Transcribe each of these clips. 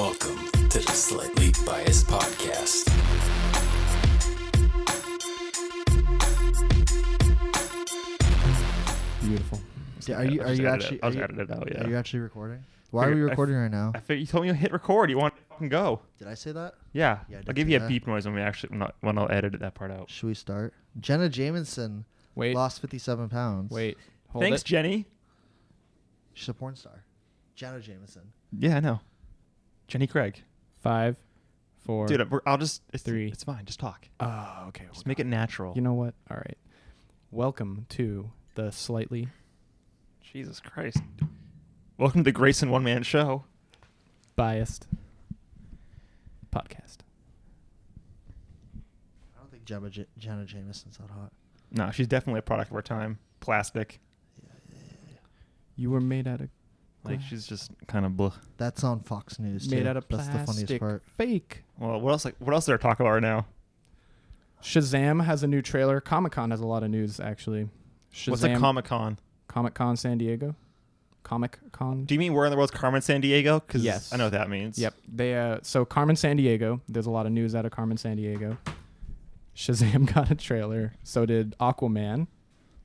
Welcome to the Slightly Biased Podcast. Beautiful. Are you actually? I was edited out. Yeah. Are you actually recording? Why are we recording right now? I figured you told me to hit record. You want to fucking go? Did I say that? Yeah. Yeah, I did I'll give say you a that. beep noise when I'll edit that part out. Should we start? Jenna Jameson Wait, lost 57 pounds. wait. Hold Thanks, it. Jenny. She's a porn star. Jenna Jameson. Yeah, I know. Jenny Craig. 5, 4. Dude, I'll just. It's 3. It's fine. Just talk. Oh, okay. Just make it natural. You know what? All right. Welcome to the slightly Jesus Christ. Welcome to the Grayson One Man Show. biased podcast. I don't think Jenna Jameson's that hot. No, she's definitely a product of our time. Plastic. You were made out of Like, she's just kind of blah. That's on Fox News too. made out of That's the funniest plastic, part. fake. Well, what else is there to talk about right now? Shazam has a new trailer. Comic-Con has a lot of news actually. Shazam, What's a Comic-Con? Comic-Con San Diego. Comic-Con. Do you mean Where in the World's Carmen San Diego? 'Cause Yes. I know what that means. Yep. They so Carmen San Diego. There's a lot of news out of Carmen San Diego. Shazam got a trailer. So did Aquaman.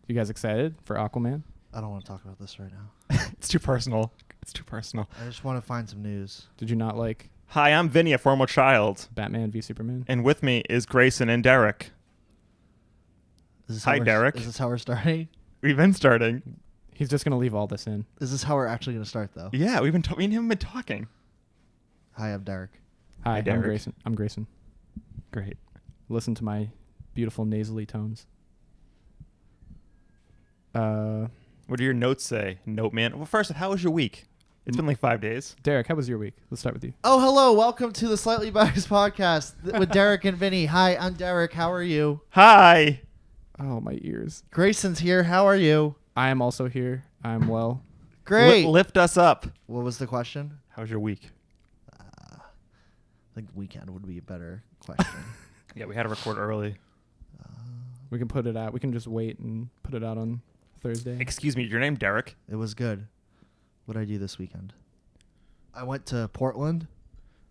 You guys excited for Aquaman? I don't want to talk about this right now. It's too personal. It's too personal. I just want to find some news. Did you not like Hi, I'm Vinny, a former child. Batman v Superman? And with me is Grayson and Derek. Is this Hi, how we're- Derek. Is this how we're starting? We've been starting. He's just gonna leave all this in. Is this how we're actually going to start though? Yeah, me and him have been talking. Hi, I'm Derek. Hi, Derek. I'm Grayson. I'm Grayson. Great. Listen to my beautiful nasally tones. Derek, What do your notes say, Note Man? Well, first, how was your week? It's been like 5 days. how was your week? Let's start with you. Oh, hello. Welcome to the Slightly Biased Podcast with Derek and Vinny. Hi, I'm Derek. How are you? Hi. Oh, my ears. Grayson's here. How are you? I am also here. I'm well. Great. Lift us up. What was the question? How was your week? I think weekend would be a better question. Yeah, we had to record early. We can put it out. We can just wait and put it out on Thursday. Excuse me, your name Derek? It was good. What did I do this weekend? I went to Portland,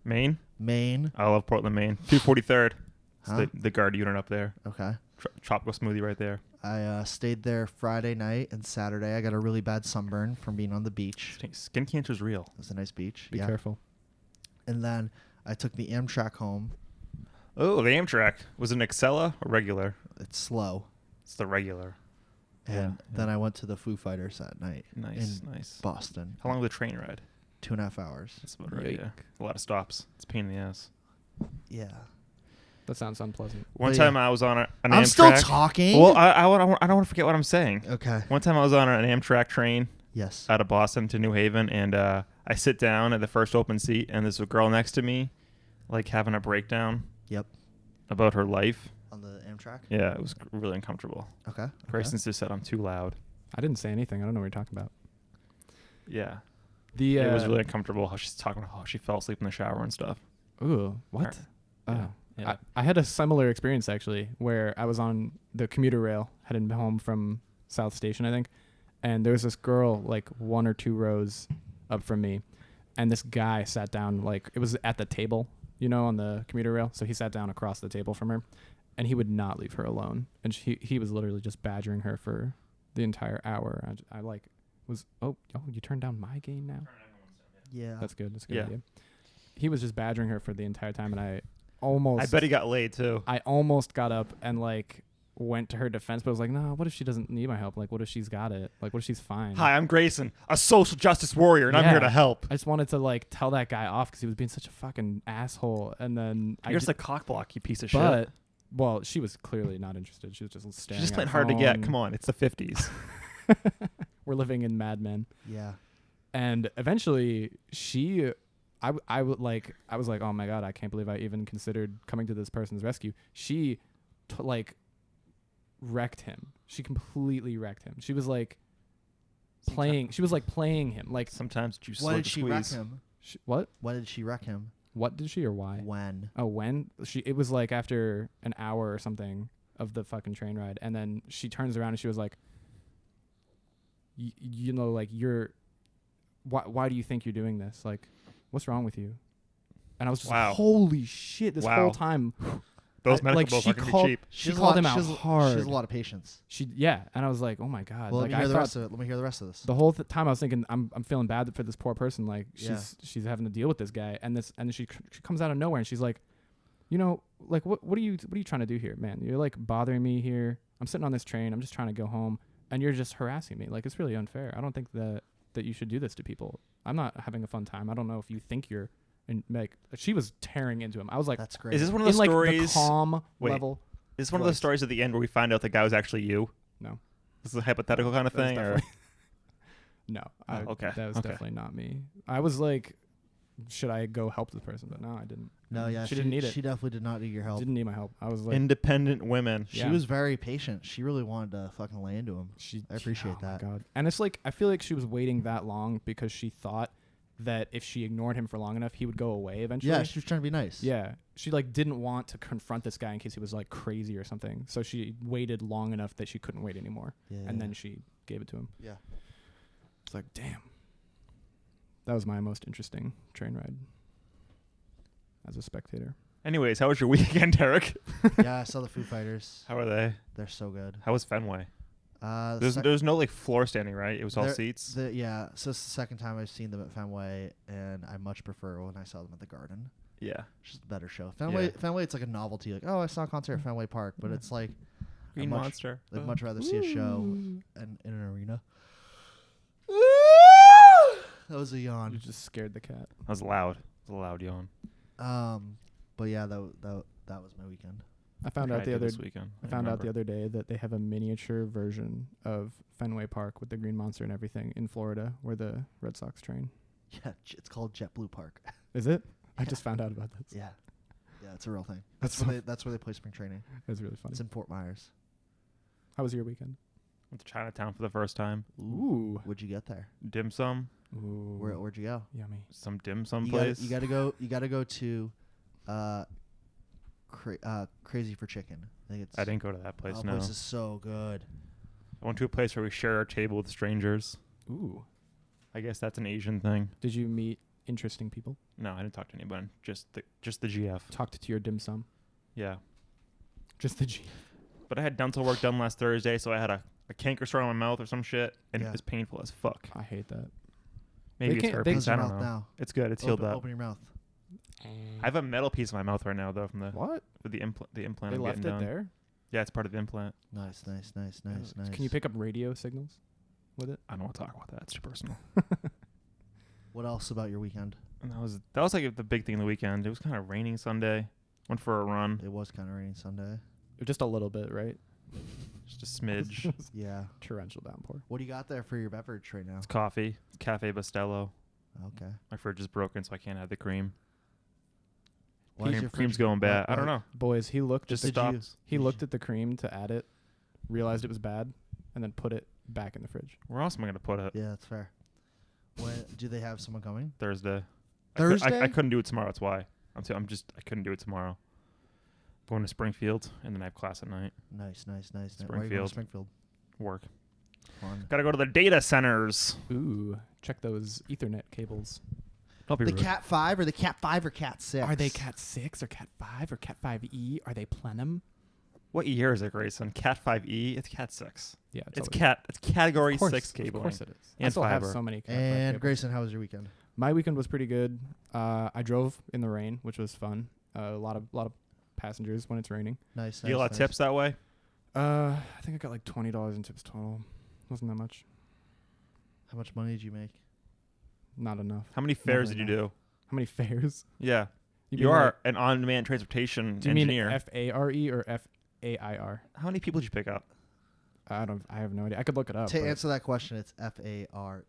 Maine? Maine. I love Portland, Maine. 243rd. It's Huh? the guard unit up there. Okay. Tropical smoothie right there. I stayed there Friday night and Saturday. I got a really bad sunburn from being on the beach. Skin cancer's real. It was a nice beach. Be yeah. careful. And then I took the Amtrak home. Oh, the Amtrak. Was it an Excella or regular? It's slow. It's the regular. And then I went to the Foo Fighters that night Nice, in nice. Boston. How long was the train ride? 2.5 hours. That's about right, yeah. Yike. A lot of stops. It's a pain in the ass. Yeah. That sounds unpleasant. One But time yeah. I was on an I'm Amtrak. still talking. Well, I don't want to forget what I'm saying. Okay. One time I was on an Amtrak train Yes. out of Boston to New Haven, and I sit down at the first open seat, and there's a girl next to me, like having a breakdown Yep. about her life. On the Amtrak. Yeah, it was really uncomfortable. Okay. Grayson just said I'm too loud. I didn't say anything. I don't know what you're talking about. Yeah. The It was really uncomfortable how she's talking about how she fell asleep in the shower and stuff. Ooh, what? Yeah. Oh. Yeah. I had a similar experience actually, where I was on the commuter rail heading home from South Station, I think, and there was this girl like 1 or 2 rows up from me, and this guy sat down, like it was at the table, you know, on the commuter rail. So he sat down across the table from her, and he would not leave her alone, and he was literally just badgering her for the entire hour. I like was you turned down my gain now. Yeah. That's good. That's a good Yeah. idea. He was just badgering her for the entire time, and I bet he got laid too. I almost got up and like went to her defense, but I was like, no, what if she doesn't need my help? Like, what if she's got it? Like, what if she's fine? Hi, I'm Grayson, a social justice warrior, and I'm Yeah. here to help. I just wanted to like tell that guy off because he was being such a fucking asshole. And then You're just a cockblock, you piece of but shit. well, she was clearly not interested. She was just staring. She's just at playing her hard to get. phone. Come on, it's the 50s. We're living in Mad Men. Yeah. And eventually I was like, oh my God, I can't believe I even considered coming to this person's rescue. She wrecked him. She completely wrecked him. She was like playing him. Like, Sometimes you What slow did to she squeeze. wreck him? what? When did she wreck him? What did she or why? When? Oh, when? It was like after an hour or something of the fucking train ride. And then she turns around and she was like, you know, like why do you think you're doing this? Like, what's wrong with you? And I was just Wow. like, holy shit, this Wow. whole time. Those medical like, bills she are going to called- be cheap. She called him out She hard. has a lot of patience. And I was like, oh my God. Well, like, let me hear I the thought rest of it. Let me hear the rest of this. the whole time I was thinking, I'm feeling bad for this poor person. Like, Yeah. she's having to deal with this guy. And she comes out of nowhere and she's like, you know, like, what are you trying to do here, man? You're like bothering me here. I'm sitting on this train. I'm just trying to go home. And you're just harassing me. Like, it's really unfair. I don't think that you should do this to people. I'm not having a fun time. I don't know if you think you're. And like, she was tearing into him. I was like, That's great. Is this one of in those like stories? the calm Wait. level. Is this one of those voice. stories at the end where we find out the guy was actually you? No. This is a hypothetical kind of That was thing, or definitely- No. okay. That was Okay. definitely not me. I was like, should I go help this person? But no, I didn't. No, yeah, She didn't need it. She definitely did not need your help. Didn't need my help. I was like, independent women. She Yeah. was very patient. She really wanted to fucking lay into him. I appreciate oh my that. God. And it's like, I feel like she was waiting that long because she thought that if she ignored him for long enough, he would go away eventually. Yeah, she was trying to be nice. Yeah. She like didn't want to confront this guy in case he was like crazy or something. So she waited long enough that she couldn't wait anymore. Yeah. And then she gave it to him. Yeah. It's like, damn. That was my most interesting train ride as a spectator. Anyways, how was your weekend, Derek? Yeah, I saw the Foo Fighters. How are they? They're so good. How was Fenway? The There's no like floor standing, right? It was all They're- seats. yeah, so it's the second time I've seen them at Fenway, and I much prefer when I saw them at the Garden. Yeah. It's just a better show. Fenway, it's like a novelty. Like, oh, I saw a concert at Fenway Park, but it's like Green much- Monster. I'd much rather see a show in an arena. That was a You yawn. just scared the cat. That was loud. It was a loud yawn. But yeah, that was my weekend. I found out the other this weekend. I found out the other day that they have a miniature version of Fenway Park with the Green Monster and everything in Florida where the Red Sox train. Yeah, it's called JetBlue Park. Is it? I just found out about this. Yeah, it's a real thing. That's That's where they play spring training. That's really funny. It's in Fort Myers. How was your weekend? Went to Chinatown for the first time. Ooh. Where'd you get there? Dim sum. Ooh. Where'd you go? Yummy. Some dim sum You place. gotta go to Crazy for Chicken. I think it's. I didn't go to that place. Oh, No. place is so good. I went to a place where we share our table with strangers. Ooh. I guess that's an Asian thing. Did you meet interesting people? No, I didn't talk to anybody. Just the GF. Talked to your dim sum? Yeah. Just the G. But I had dental work done last Thursday, so I had a canker sore on my mouth or some shit, and Yeah. it was painful as fuck. I hate that. Maybe it's can't- herpes. Close your I don't mouth know. now. It's good. It's healed up. Open your mouth. I have a metal piece in my mouth right now, though, from What? the implant. The implant. They I'm left it getting done. there? Yeah, it's part of the implant. Nice. Can you pick up radio signals with it? I don't want to talk about that. It's too personal. What else about your weekend? And that was like the big thing of the weekend. It was kind of raining Sunday. Went for a run. It was kind of raining Sunday. Just a little bit, right? Just a smidge. Yeah. Torrential downpour. What do you got there for your beverage right now? It's coffee. It's Cafe Bustelo. Okay. My fridge is broken, so I can't have the cream. Why is your Cream's fridge- going bad. why- I don't know. Boys, he looked Just at the, stopped. he looked at the cream to add it, realized it was bad, and then put it back in the fridge. Where else am I gonna put it? Yeah, that's fair. When do they have someone coming? Thursday. Thursday? I couldn't do it tomorrow. That's why. I couldn't do it tomorrow. Going to Springfield, and then I have class at night. Nice. Why are you going to Springfield. Springfield? Work. Fun. Gotta go to the data centers. Ooh, check those Ethernet cables. Don't be The rude. Cat 5 or the Cat 5 or Cat 6? Are they Cat 6 or Cat 5 or Cat 5e? Are they plenum? What year is it, Grayson? Cat 5e. It's Cat 6. Yeah, It's always- cat. It's category of course, 6 cabling. Of course it is. I And still have fiber. so many Cat 5 And cables. Grayson, how was your weekend? My weekend was pretty good. I drove in the rain, which was fun. A lot of passengers when it's raining. Nice. You get a lot of tips that way. I think I got like $20 in tips total. Wasn't that much. How much money did you make? Not enough. How many fares Never did you do? How many fares? Yeah. You You mean are like- an on-demand transportation Do you engineer. mean FARE or FAIR? How many people did you pick up? I have no idea. I could look it up. To but answer that question, it's FARE.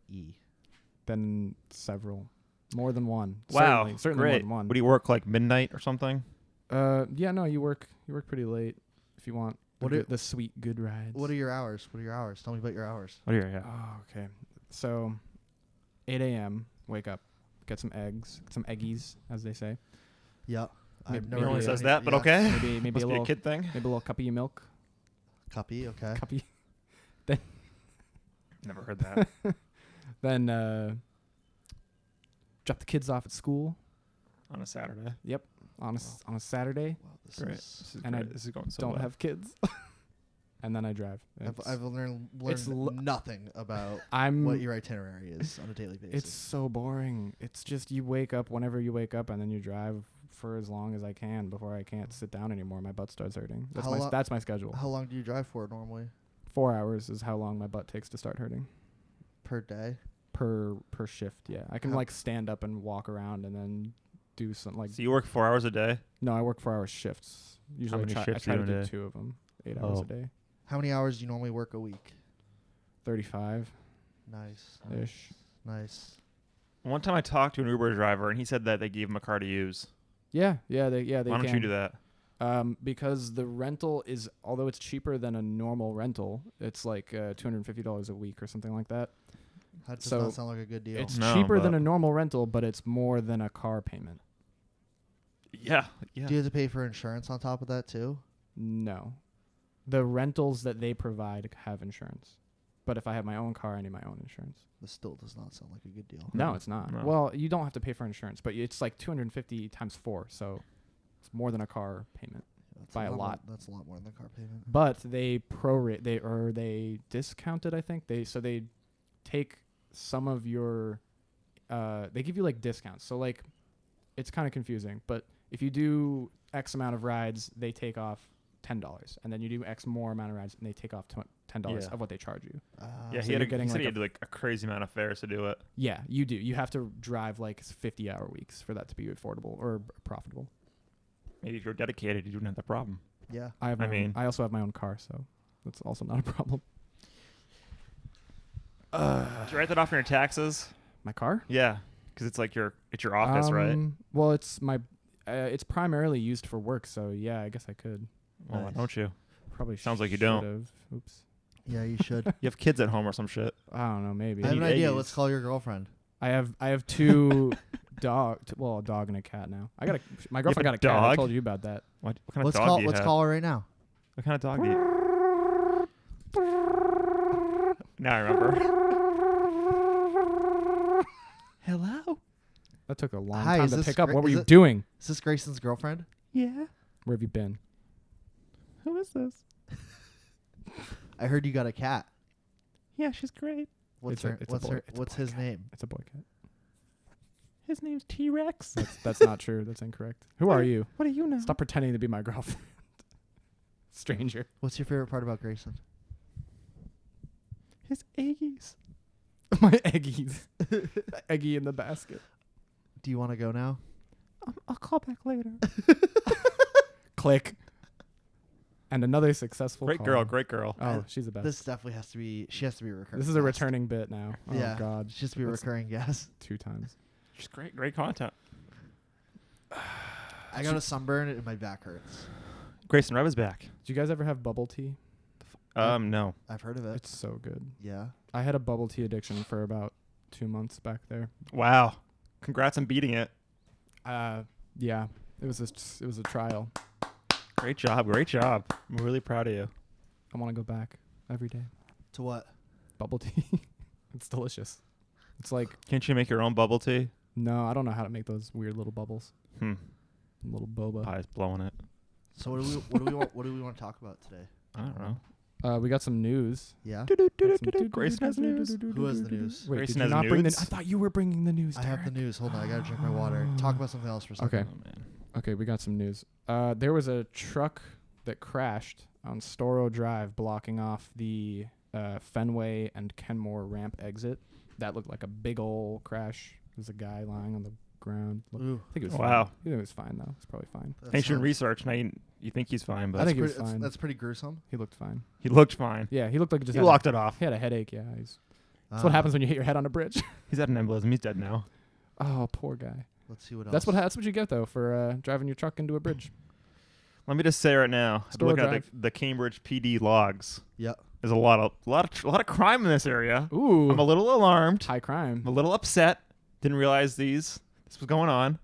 then several, more than one. Wow, certainly great. more than one. Would you work like midnight or something? Yeah, no, you work pretty late if you want. What The sweet good rides. What are your hours? Tell me about your hours. What are you? Yeah. Oh, okay. So, 8 a.m. Wake up, get some eggs, some eggies, as they say. Yeah. Maybe- I've maybe never No one yeah. says that, but yeah. okay. Maybe Must a be little a kid thing. maybe a little cuppy of milk. Cuppy, okay. Cuppy. Never heard that. Then drop the kids off at school. On a Saturday. Yep, on a Saturday. Wow, this Great. is. This is And great. I This is going so Don't well. have kids, and then I drive. I've learned it's l- nothing about I'm. what your itinerary is on a daily basis. It's so boring. It's just you wake up whenever you wake up, and then you drive for as long as I can before I can't sit down anymore. My butt starts hurting. That's my schedule. How long do you drive for normally 4 hours is how long my butt takes to start hurting per day? per shift. Yeah, I can How- like stand up and walk around and then do some like. So you work 4 hours a day? No, I work 4 hour shifts. Usually many I shifts try do to you do do? 2 of them. 8 hours Oh. a day. How many hours do you normally work a week? 35 Nice. ish. Nice. One time I talked to an Uber driver, and he said that they gave him a car to use. They Why don't can. you do that? Because the rental is, although it's cheaper than a normal rental, it's like $250 a week or something like that. That does So not sound like a good deal. It's No, cheaper than but- a normal rental, but it's more than a car payment. Yeah. Do you have to pay for insurance on top of that too? No. The rentals that they provide have insurance. But if I have my own car, I need my own insurance. This still does not sound like a good deal. No, it's not. No. Well, you don't have to pay for insurance, but it's like 250 times 4, so it's more than a car payment. That's by a lot. That's a lot more than the car payment. But they prorate, they discount it, I think. They take some of your they give you like discounts. So like it's kind of confusing, but if you do X amount of rides, they take off $10, and then you do X more amount of rides and they take off $10 Yeah. of what they charge you. Yeah, so he you're had getting he said like he had like a crazy amount of fares to do it. Yeah, you do. You have to drive like 50-hour weeks for that to be affordable or profitable. Maybe if you're dedicated, you wouldn't have that problem. Yeah. I also have my own car, so that's also not a problem. Did you write that off on your taxes? My car? Yeah, because it's like it's your office, right? Well, it's primarily used for work, so yeah, I guess I could. Well, why Nice. don't you? Probably Sounds like you don't. should've. Oops. Yeah, you should. You have kids at home or some shit. I don't know. Maybe. I have an need idea. eggies. Let's call your girlfriend. I have two a dog and a cat now. My girlfriend got a cat. I dog? told you about that. What kind of Let's dog call. do you Let's have? call her right now. What kind of dog do you? Now I remember. Hello. That took a long Hi, time is to this pick up. Gra- What were is you it- doing? Is this Grayson's girlfriend? Yeah. Where have you been? Who is this? I heard you got a cat. Yeah, she's great. What's It's a boy his cat. name? It's a boy cat. His name's T-Rex. That's not true. That's incorrect. Who are you? What do you know? Stop pretending to be my girlfriend. Stranger. What's your favorite part about Grayson? His eggies. My eggies. Eggie in the basket. Do you want to go now? I'll call back later. Click. And another successful Great call. girl, great girl. Oh, she's the best. This definitely has to be. She has to be recurring. This is a guest. returning bit now. Oh, Yeah. God. She has to be a That's recurring guest. 2 times. She's great, great content. I got a sunburn and my back hurts. Grayson Rev is back. Did you guys ever have bubble tea? No. I've heard of it. It's so good. Yeah. I had a bubble tea addiction for about 2 months back there. Wow. Congrats on beating it. Yeah. It was a trial. Great job, great job. I'm really proud of you. I want to go back every day. To what? Bubble tea. It's delicious. It's like, Can't you make your own bubble tea? no, I don't know how to make those weird little bubbles. Hmm. Little boba. Pie's blowing it. So what do we want to talk about today? I don't know. We got some news. Yeah. Grayson has news. Who has the news? Wait, Grayson did you has not bring the? nudes? I thought you were bringing the news. I have the Derek. news. Hold on. I gotta drink my water. Talk about something else for a second. Okay. Oh, man. Okay, we got some news. There was a truck that crashed on Storrow Drive, blocking off the Fenway and Kenmore ramp exit. That looked like a big ol' crash. There's a guy lying on the ground. Ooh. I think it was Wow. fine. I think it was fine though. It's probably fine. That Thanks for your sounds- research. Now you think he's fine, but I think he pretty- was fine. That's pretty gruesome. He looked fine. he looked fine. Yeah, he looked like he just He had locked it off. he had a headache. Yeah, that's what happens when you hit your head on a bridge. He's had an embolism. He's dead now. Oh, poor guy. Let's see what else. That's what you get though for driving your truck into a bridge. Let me just say right now, I've been Store looking at Drive. the Cambridge PD logs. Yeah. There's a lot of crime in this area. Ooh, I'm a little alarmed. high crime. I'm a little upset. Didn't realize this was going on.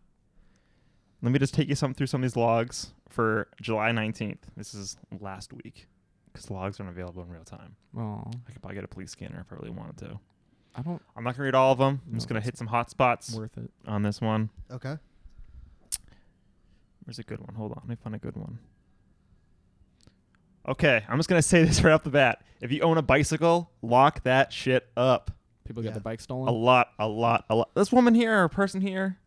Let me just take you through some of these logs for July 19th. This is last week because logs aren't available in real time. Oh, I could probably get a police scanner if I really wanted to. I don't I'm not going to read all of them. I'm No, just going to that's hit some hot spots worth it. on this one. Okay. Where's a good one? Hold on. Let me find a good one. Okay, I'm just going to say this right off the bat. If you own a bicycle, lock that shit up. People get Yeah. their bike stolen. A lot. This woman here, or person here,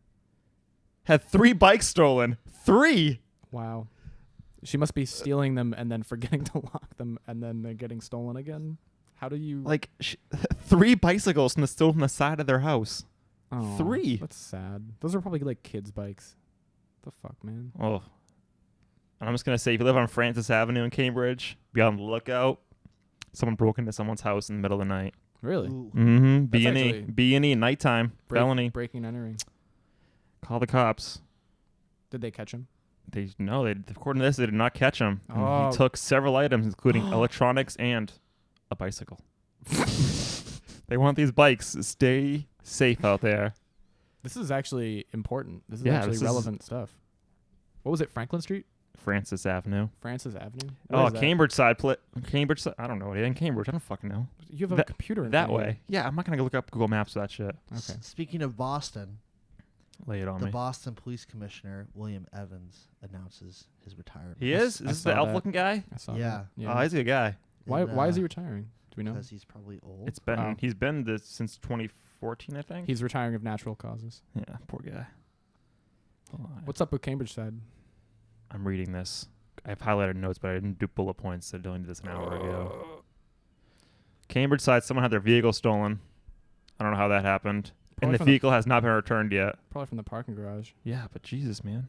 had 3 bikes stolen. 3! Wow. She must be stealing them and then forgetting to lock them, and then they're getting stolen again. How do you... Like, 3 bicycles still from the side of their house. Oh, 3. That's sad. Those are probably like kids' bikes. The fuck, man? Oh. And I'm just going to say, if you live on Francis Avenue in Cambridge, be on the lookout. Someone broke into someone's house in the middle of the night. Really? Ooh. Mm-hmm. That's B&E. actually- B&E, nighttime. Felony. Breaking and entering. Call the cops. Did they catch him? According to this, they did not catch him. And Oh. He took several items, including electronics and a bicycle. They want these bikes. Stay safe out there. This is actually important. This is Yeah, actually this is- relevant stuff. What was it? Franklin Street? Francis Avenue. Francis Avenue? Where Oh, is that? Cambridge side. Cambridge side. I don't know. It in Cambridge. I don't fucking know. You have a That- computer in That front of you. way. Yeah, I'm not going to look up Google Maps for that shit. Okay. Speaking of Boston, Lay it on the me. Boston Police Commissioner, William Evans, announces his retirement. He is? Is I this the saw elf that. looking guy? I saw Yeah. that. Oh, he's a good guy. Why And, is he retiring? Do we know? Because he's probably old. It's been Oh. he's been this since 2014, I think. He's retiring of natural causes. Yeah, poor guy. Hold on. What's up with Cambridge side? I'm reading this. I have highlighted notes, but I didn't do bullet points. I only did this an hour ago. Cambridge side, someone had their vehicle stolen. I don't know how that happened. Probably And the from the- vehicle has not been returned yet. Probably from the parking garage. Yeah, but Jesus, man.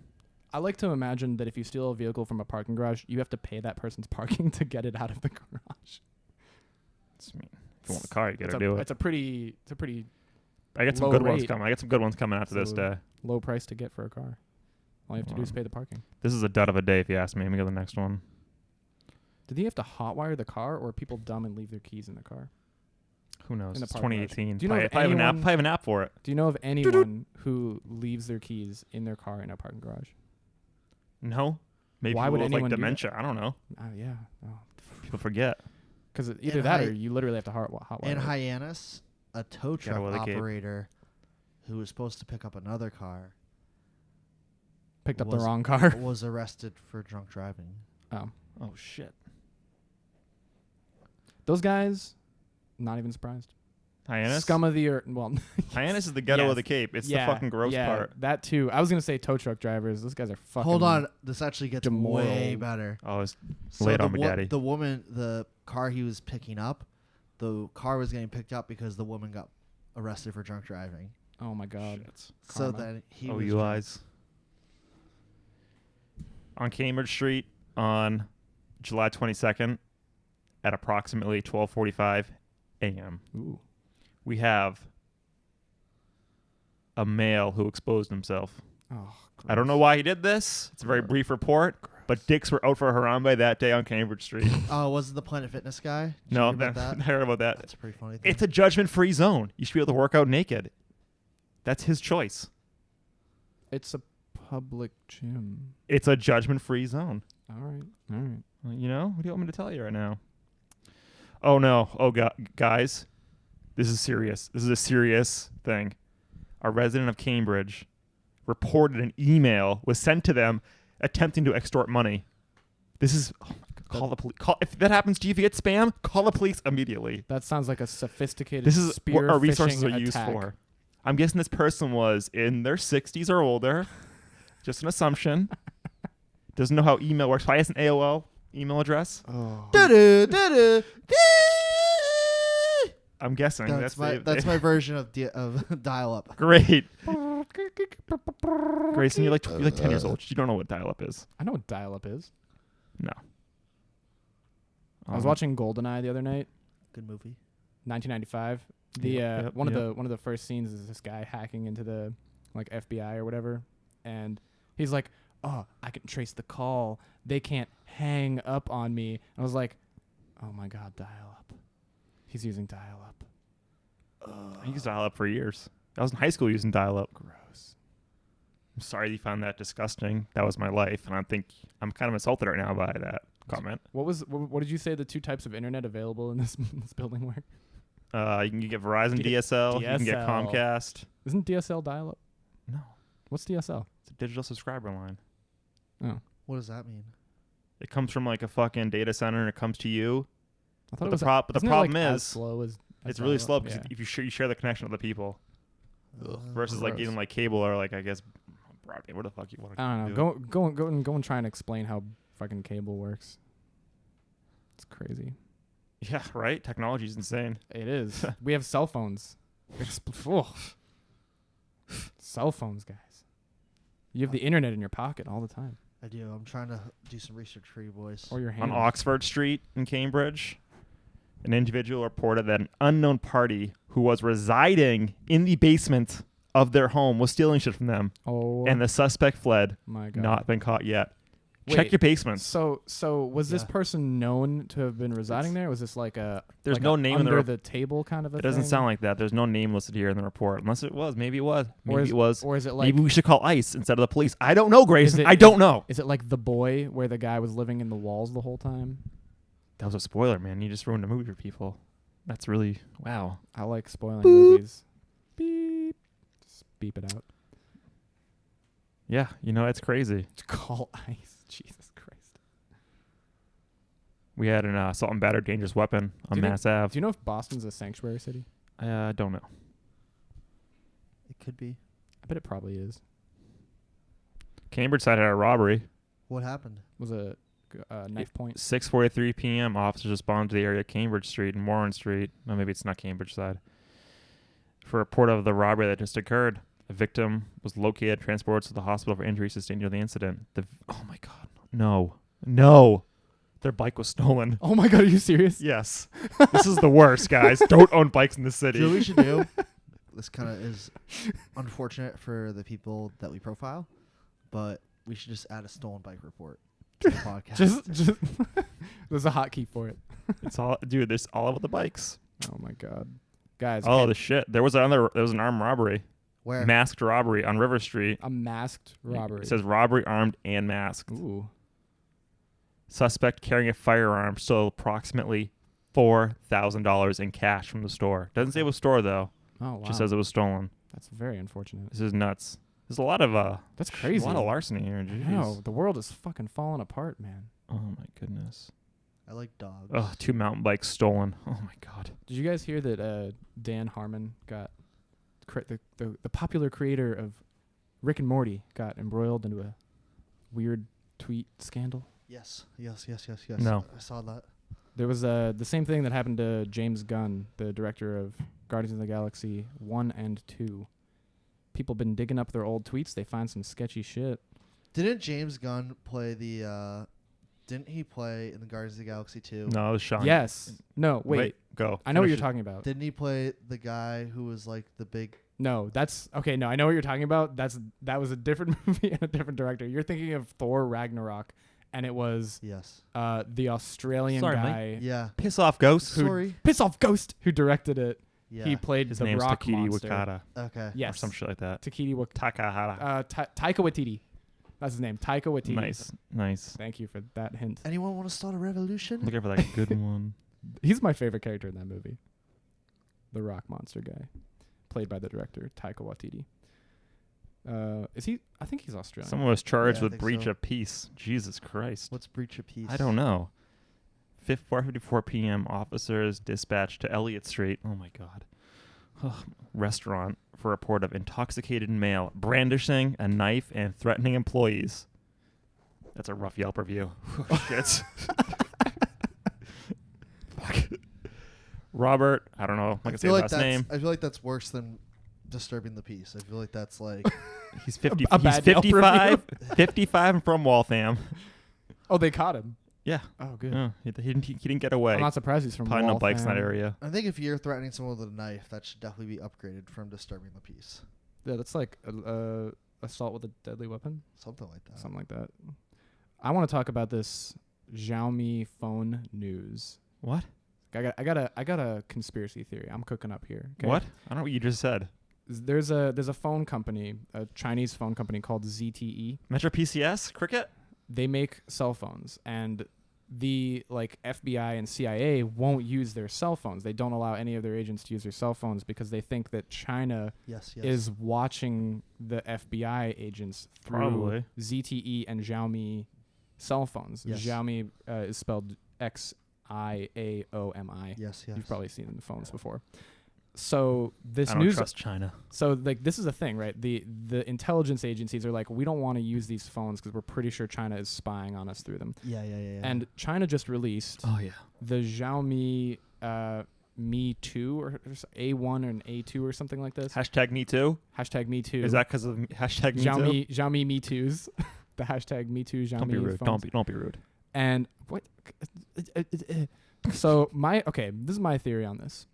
I like to imagine that if you steal a vehicle from a parking garage, you have to pay that person's parking to get it out of the garage. It's, I mean, if you want a car, you It's gotta a, do it. it's a pretty I got some low good ones rate. coming. I got some good ones coming after this So- day. low price to get for a car. All you have to do is Um, pay the parking. This is a dud of a day, if you ask me. Let me go to the next one. Did he have to hotwire the car, or are people dumb and leave their keys in the car? Who knows? In the It's parking garage. 2018. Do you know if I have an app. anyone- I have an app for it. Do you know of anyone who leaves their keys in their car in a parking garage? No. Maybe Why people would with, like anyone do that? dementia. I don't know. Yeah. People forget. Because either In that Hy- or you literally have to hotwire In it. Hyannis, a tow truck away the cape. operator who was supposed to pick up another car Picked up the was- wrong car. was arrested for drunk driving. Oh. Oh shit. Those guys, not even surprised. Hyannis. Scum of the earth. Well, Hyannis is the ghetto Yes. of the Cape. It's yeah, the fucking gross yeah, part. That too. I was gonna say tow truck drivers. Those guys are fucking. Hold on, this actually gets way immoral. better. Oh, it's So Lay it the, on me, Daddy. the woman, the car he was picking up, the car was getting picked up because the woman got arrested for drunk driving. Oh my god. shit. So Karma. then he Oh, was you drunk. lies. On Cambridge Street on July 22nd at approximately 12:45 a.m. Ooh. we have a male who exposed himself. Oh. I don't know why he did this. It's a very brief report, but dicks were out for Harambe that day on Cambridge Street. Oh, was it the Planet Fitness guy? Did you No, hear about I that? heard about that. That's a pretty funny thing. It's a judgment-free zone. You should be able to work out naked. That's his choice. It's a public gym. It's a judgment-free zone. All right. All right. You know? What do you want me to tell you right now? Oh, no. Oh, guys. This is serious. This is a serious thing. A resident of Cambridge reported an email was sent to them attempting to extort money. This is... Oh my God, call the police. If that happens to you, if you get spam, call the police immediately. That sounds like a sophisticated. This is spear what our resources phishing are used attack. for. I'm guessing this person was in their 60s or older. Just an assumption. Doesn't know how email works. Probably has an AOL email address. Oh. Doo-doo, doo-doo, doo. I'm guessing. That's my version of dial-up. Great. Grayson, you're like 10 years old. You don't know what dial-up is. I know what dial-up is. No. I was watching GoldenEye the other night, Good movie. 1995. The Yep, one yep. of the first scenes is this guy hacking into the like FBI or whatever, and he's like, "Oh, I can trace the call. They can't hang up on me." And I was like, "Oh my god, dial-up. He's using dial-up. I used dial-up for years. I was in high school using dial-up. Gross." I'm sorry you found that disgusting. That was my life, and I think I'm kind of insulted right now by that comment. What did you say the two types of internet available in this building were? You can get Verizon D- DSL. You can get DSL. Comcast. Isn't DSL dial-up? No. What's DSL? It's a digital subscriber line. Oh, What does that mean? It comes from like a fucking data center and it comes to you. I thought But it the was. but the isn't it, problem like, as is slow as it's really dial-up? slow because Yeah. if you share the connection with the people versus like gross. even like cable or like I guess broadband. What the fuck you want to I don't know. Go and try and explain how fucking cable works. It's crazy. Yeah, right. Technology is insane. It is. We have cell phones. Oh. Cell phones, guys. You have the internet in your pocket all the time, I do. I'm trying to do some research for you boys. or your hand. On Oxford Street in Cambridge, an individual reported that an unknown party who was residing in the basement of their home was stealing shit from them, Oh, and the suspect fled. my God. Not been caught yet. Wait, Check your basements. So was this Yeah. person known to have been residing there? Was this like a There's like no a name in the under rep- the table kind of a It doesn't thing? sound like that. There's no name listed here in the report, unless it was. Maybe it was. Or Maybe is- it was. Or is it like Maybe we should call ICE instead of the police. I don't know, Grayson. it- I don't know. is it like The Boy where the guy was living in the walls the whole time? That was a spoiler, man. You just ruined a movie for people. That's really wow. I like spoiling Boop. movies. Beep. Just beep it out. Yeah, it's crazy. Call ICE. Jesus Christ. We had an assault and battered dangerous weapon on Do you Mass Ave. Do you know if Boston's a sanctuary city? I don't know. It could be. I bet it probably is. Cambridge side had a robbery. What happened? Was a knife point. 6:43 p.m. Officers responded to the area of Cambridge Street and Warren Street. No, maybe it's not Cambridge side. For a report of the robbery that just occurred, a victim was located, transported to the hospital for injuries sustained during the incident. Oh my God, no, their bike was stolen. Oh my God, are you serious? Yes, this is the worst, guys. Don't own bikes in the city. Do you know what we should do? This kind of is unfortunate for the people that we profile, but we should just add a stolen bike report to the podcast. Just there's a hotkey for it. It's all, dude. There's all of the bikes. Oh my God, guys. Oh, the shit. There was an armed robbery, Where? masked robbery on River Street. a masked robbery. It says robbery, armed, and masked. Ooh. Suspect carrying a firearm stole approximately $4,000 in cash from the store. Doesn't say it was store though. Oh wow. Just says it was stolen. That's very unfortunate. This is nuts. There's a lot of That's crazy. A lot of larceny here. Jeez. No, the world is fucking falling apart, man. Oh my goodness. I like dogs. Oh, 2 mountain bikes stolen. Oh my God. Did you guys hear that Dan Harmon got the popular creator of Rick and Morty got embroiled into a weird tweet scandal? Yes. No. No. I saw that. There was the same thing that happened to James Gunn, the director of Guardians of the Galaxy 1 and 2. People been digging up their old tweets. They find some sketchy shit. Didn't James Gunn play the? Didn't he play in the Guardians of the Galaxy 2? No, it was Sean. Yes. No, wait. Go. I know what Finish you're it. talking about. Didn't he play the guy who was like the big? No, that's okay. No, I know what you're talking about. That was a different movie and a different director. You're thinking of Thor Ragnarok, and it was Yes. the Australian Sorry, guy, Yeah. Piss off, ghost. Sorry. Piss Off Ghost, who directed it. Yeah. He played His the name's rock Takiti monster. Wakata. Okay. Yes, Or some shit like that. Takahara. Taika Waititi. That's his name. Taika Waititi. Nice. Thank you for that hint. Anyone want to start a revolution? Looking for that good one. He's my favorite character in that movie. The rock monster guy, played by the director Taika Waititi. Is he? I think he's Australian. Someone was charged Yeah, I with think breach so. of peace. Jesus Christ. What's breach of peace? I don't know. 4:54 p.m. Officers dispatched to Elliott Street. Oh my God. Restaurant for a report of intoxicated male brandishing a knife and threatening employees. That's a rough Yelp review. Shit. Fuck. Robert, I don't know. I can say his last name. I feel like that's worse than disturbing the peace. I feel like that's like He's 50. A He's bad Yelp 55. 55 and from Waltham. Oh, they caught him. Yeah. Oh, good. Yeah, he didn't get away. I'm not surprised he's from Probably no bikes in that Waltham. area. I think if you're threatening someone with a knife, that should definitely be upgraded from disturbing the peace. Yeah, that's like assault with a deadly weapon, Something like that. something like that. I want to talk about this Xiaomi phone news. What? I got a conspiracy theory. I'm cooking up here. Okay? What? I don't know what you just said. There's a phone company, a Chinese phone company called ZTE. Metro PCS? Cricket? They make cell phones, and the like FBI and CIA won't use their cell phones. They don't allow any of their agents to use their cell phones because they think that China Yes. is watching the FBI agents through Probably. ZTE and Xiaomi cell phones. Yes. Xiaomi is spelled XIAOMI. Yes. You've probably seen the phones before. So this I don't news. trust China. So like this is a thing, right? The intelligence agencies are like, we don't want to use these phones because we're pretty sure China is spying on us through them. Yeah. And China just released Oh yeah. the Xiaomi Me 2 or A1 and A2 or something like this. Hashtag Me Too. Hashtag Me Too. Is that because of hashtag Me Too? Xiaomi Me 2s. The hashtag Me Too Xiaomi Don't be rude. phones. Don't be rude. And what? So this is my theory on this.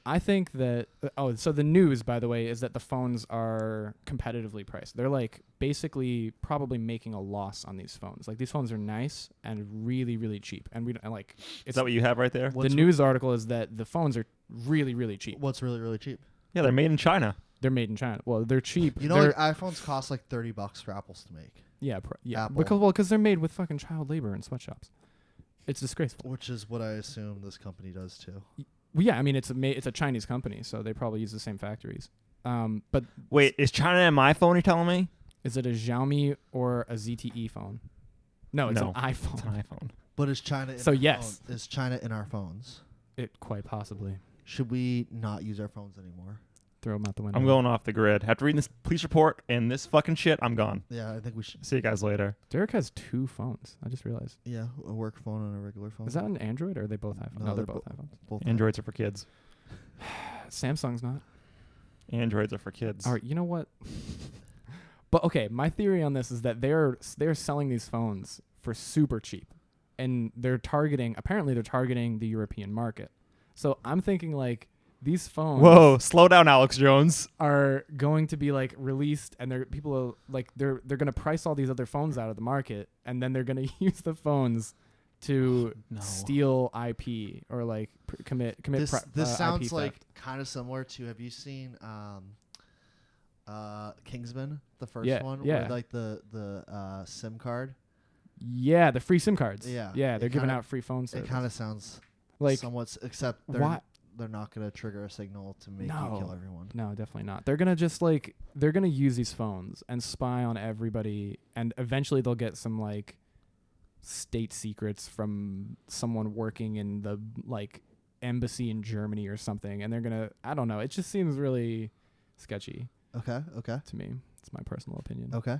I think that so the news, by the way, is that the phones are competitively priced. They're like basically probably making a loss on these phones. Like these phones are nice and really, really cheap. And Is that what you have right there? the news article is that the phones are really, really cheap. What's really, really cheap? Yeah, they're made in China. They're made in China. Well, they're cheap. You know, like iPhones cost like $30 for Apples to make, yeah, Apple. because they're made with fucking child labor in sweatshops. It's disgraceful. which is what I assume this company does too. Well, yeah, I mean it's a Chinese company, so they probably use the same factories. But Wait, is China in my phone? You're telling me? is it a Xiaomi or a ZTE phone? No, it's No, an iPhone. It's an iPhone. But is China? In So our yes. phone? Is China in our phones? It quite possibly. Should we not use our phones anymore? Throw them out the window. I'm going off the grid. After reading this police report and this fucking shit, I'm gone. Yeah, I think we should. See you guys later. Derek has 2 phones. I just realized. Yeah, a work phone and a regular phone. Is that an Android or are they both iPhones? No, No, they're they're both iPhones. both Androids are for kids. Samsung's not. Androids are for kids. All right, you know what? But okay, my theory on this is that they're selling these phones for super cheap, and apparently they're targeting the European market. So I'm thinking like these phones Whoa, slow down, Alex Jones. are going to be like released, and they're going to price all these other phones out of the market, and then they're going to use the phones to No. steal IP or like commit. This sounds IP like theft. kind of similar to. Have you seen Kingsman, the first Yeah, one? yeah. With like the SIM card. Yeah, the free SIM cards. Yeah, yeah, it they're giving kinda- out free phone It service. kind of sounds like somewhat, except why? they're not going to trigger a signal to make No. you kill everyone. No, definitely not. They're gonna just like they're gonna use these phones and spy on everybody, and eventually they'll get some like state secrets from someone working in the like embassy in Germany or something, and they're gonna I don't know. It just seems really sketchy Okay. to me. It's my personal opinion. Okay.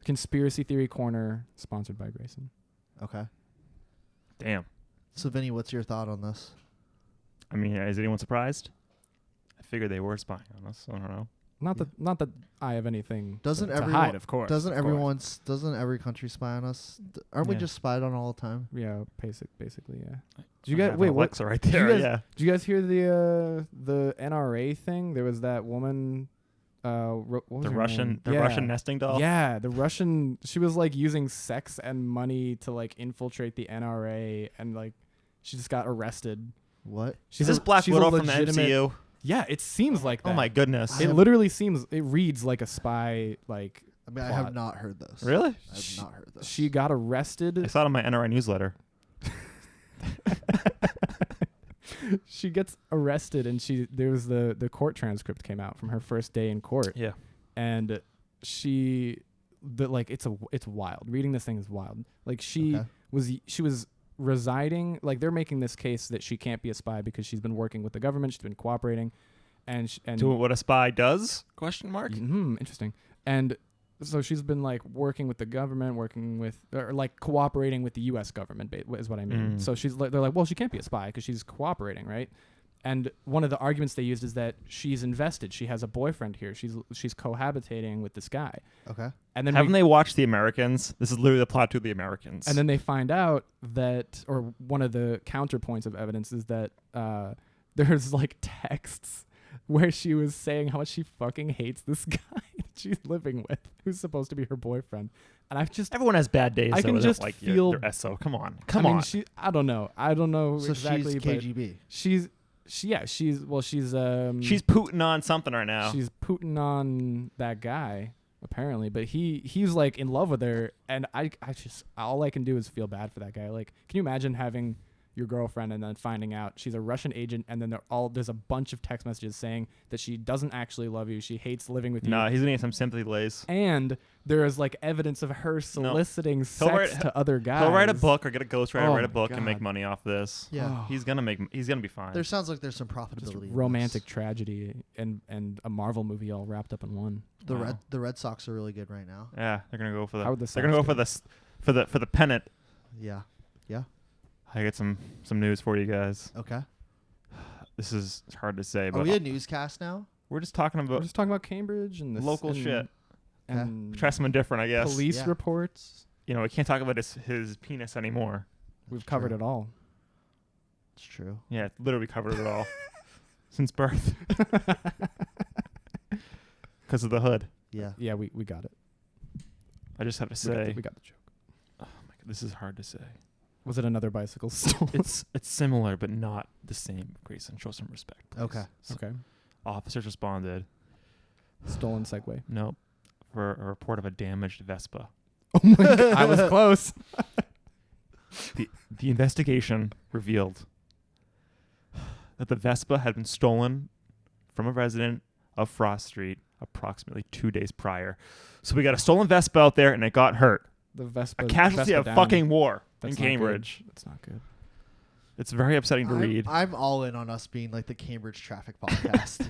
Conspiracy Theory Corner, sponsored by Grayson. Okay. Damn. So, Vinny, what's your thought on this? I mean, is anyone surprised? I figured they were spying on us. I don't know. Not that I have anything Doesn't to everyone- hide, of course. Doesn't of course. every country spy on us? Aren't we Yeah. just spied on all the time? Yeah, basically, yeah. Did I you guys have wait? an What? Alexa right did you there. guys- Yeah. Did you guys hear the NRA thing? There was that woman. What was The her Russian name? Russian nesting doll. Yeah, the Russian. She was like using sex and money to like infiltrate the NRA, and like she just got arrested. What? Is this Black she's a Widow from the legitimate- MCU? Yeah, it seems like that. Oh my goodness. It literally seems. It reads like a spy. Like I mean, I plot. have not heard this. Really? I have not heard this. she got arrested. I saw it on my NRI newsletter. She gets arrested, and there was the court transcript came out from her first day in court. Yeah. And it's wild. Reading this thing is wild. Like she Okay. was residing, like they're making this case that she can't be a spy because she's been working with the government, she's been cooperating, and Doing what a spy does? Question mark. interesting. And so she's been like working with the government, or like cooperating with the U.S. government, is what I mean. Mm. So they're like, well, she can't be a spy because she's cooperating, right? And one of the arguments they used is that she's invested. She has a boyfriend here. She's cohabitating with this guy. Okay. And then Haven't they watched The Americans? This is literally the plot to The Americans. And then they find out that, or one of the counterpoints of evidence is that there's like texts where she was saying how much she fucking hates this guy she's living with, who's supposed to be her boyfriend. And I've just everyone has bad days. I though, can that just like feel- their SO. Come on. I mean, I don't know So exactly. she's but KGB. she's She's Putin on something right now. she's Putin on that guy. apparently. But he's like in love with her, and I just all I can do is feel bad for that guy. Like, can you imagine having your girlfriend and then finding out she's a Russian agent, and then there's a bunch of text messages saying that she doesn't actually love you, she hates living with you. No, he's gonna get some sympathy lays. And there is like evidence of her soliciting sex to other guys. He'll write a book or get a ghostwriter, Oh write a my book and make God. money off this. Yeah. Oh. He's gonna be fine. There sounds like there's some Just profitability. in romantic this. tragedy and a Marvel movie all wrapped up in one. Wow. The Red Sox are really good right now. Yeah, they're gonna go for How would the they're gonna go Sox for the pennant. Yeah. I get some news for you guys. Okay. This is hard to say, Are but we a newscast now? we're just talking We're about just talking about Cambridge and this local shit. and Try something different, I guess. police Yeah. reports. You know, we can't talk about his penis anymore. We've covered it all. It's true. Yeah, literally covered it all since birth because of the hood. Yeah. Yeah, we got it. I just have to We got, say, we got the joke. oh my God, this is hard to say. Was it another bicycle stolen? It's similar, but not the same. Grayson, show some respect. Please. Okay. So Okay. officers responded. Stolen Segway. Nope. For a report of a damaged Vespa. Oh my God. I was close. The investigation revealed that the Vespa had been stolen from a resident of Frost Street approximately 2 days prior. So we got a stolen Vespa out there, and it got hurt. The Vespa. A casualty Vespa of down. fucking war That's in not good. Cambridge. That's not good. It's very upsetting to read. I'm all in on us being like the Cambridge traffic podcast.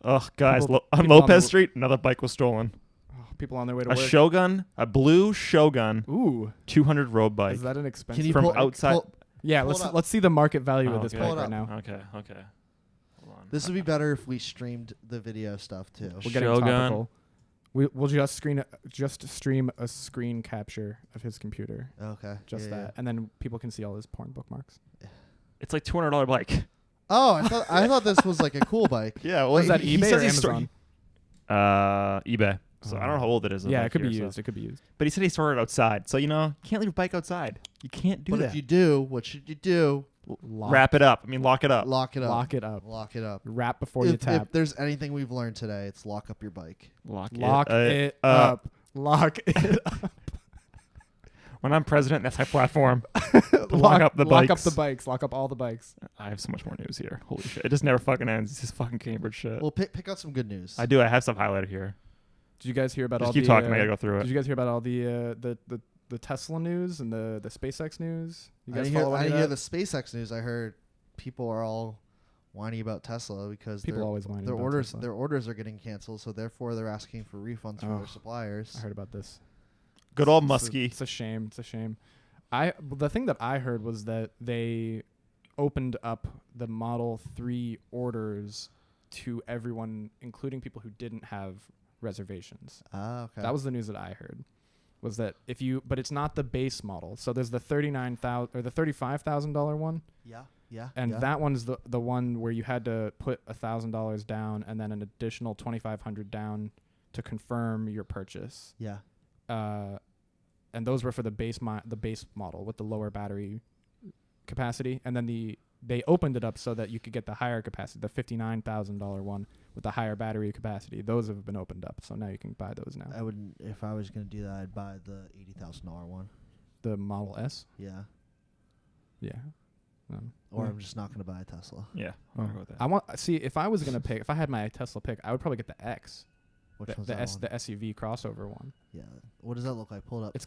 Ugh, guys, People- on people on Lopez the- Street, another bike was stolen. Oh, people on their way to A work. Shogun, a blue Shogun, Ooh. 200 road bike. Is that an expensive? Can you From pull, outside- pull- Yeah, pull it let's up. let's see the market value of Oh, this okay. bike Pull it right up. now. Okay. Hold on. This would be better if we streamed the video stuff too. We're getting Shogun. topical. We'll just stream a screen capture of his computer, Okay. just yeah, that, and then people can see all his porn bookmarks. It's like $200 bike. Oh, I thought this was like a cool bike. Yeah, well, Was that he eBay says or he's Amazon? eBay. So I don't know how old it is. Yeah, the it could bike be here, used. so- It could be used. But he said he stored it outside. So, you can't leave a bike outside. You can't do But that. if you do, what should you do? Wrap it up. Lock it up. Lock it up. Lock it up. Lock it up. Wrap before you If tap. there's anything we've learned today, it's lock up your bike. Lock it up. up. Lock it up. When I'm president, that's my platform. Lock up the Lock up bikes. the bikes. Lock up all the bikes. I have so much more news here. Holy shit. It just never fucking ends. It's just fucking Cambridge shit. Well, pick out some good news. I do. I have stuff highlighted here. Did you guys hear about Just all keep the? talking. I gotta go through Did it. you guys hear about all the Tesla news and the SpaceX news? You I guys didn't follow hear, I any didn't of hear that? the SpaceX news. I heard people are all whining about Tesla because People always whining their about orders Tesla. their orders are getting canceled, so therefore they're asking for refunds from Oh, their suppliers. I heard about this. Good old It's a- Muskie. It's a shame. It's a shame. The thing that I heard was that they opened up the Model 3 orders to everyone, including people who didn't have reservations. Ah, okay. That was the news that I heard. Was that but it's not the base model. So there's the $39,000 or the $35,000 one, yeah. and yeah. that one's the one where you had to put $1,000 down and then an additional $2,500 down to confirm your purchase. Yeah. And those were for the base model with the lower battery capacity, and then they opened it up so that you could get the higher capacity, the $59,000 one with the higher battery capacity. Those have been opened up, so now you can buy those now. I wouldn't. If I was gonna do that, I'd buy the $80,000 one. The Model S, Yeah. yeah. Or Yeah. I'm just not gonna buy a Tesla. Yeah. Oh. I'll go with that. I want see if I was gonna pick, if I had my Tesla pick, I would probably get the X, Which one's the that one? the SUV crossover one. Yeah. What does that look like? Pull it up. It's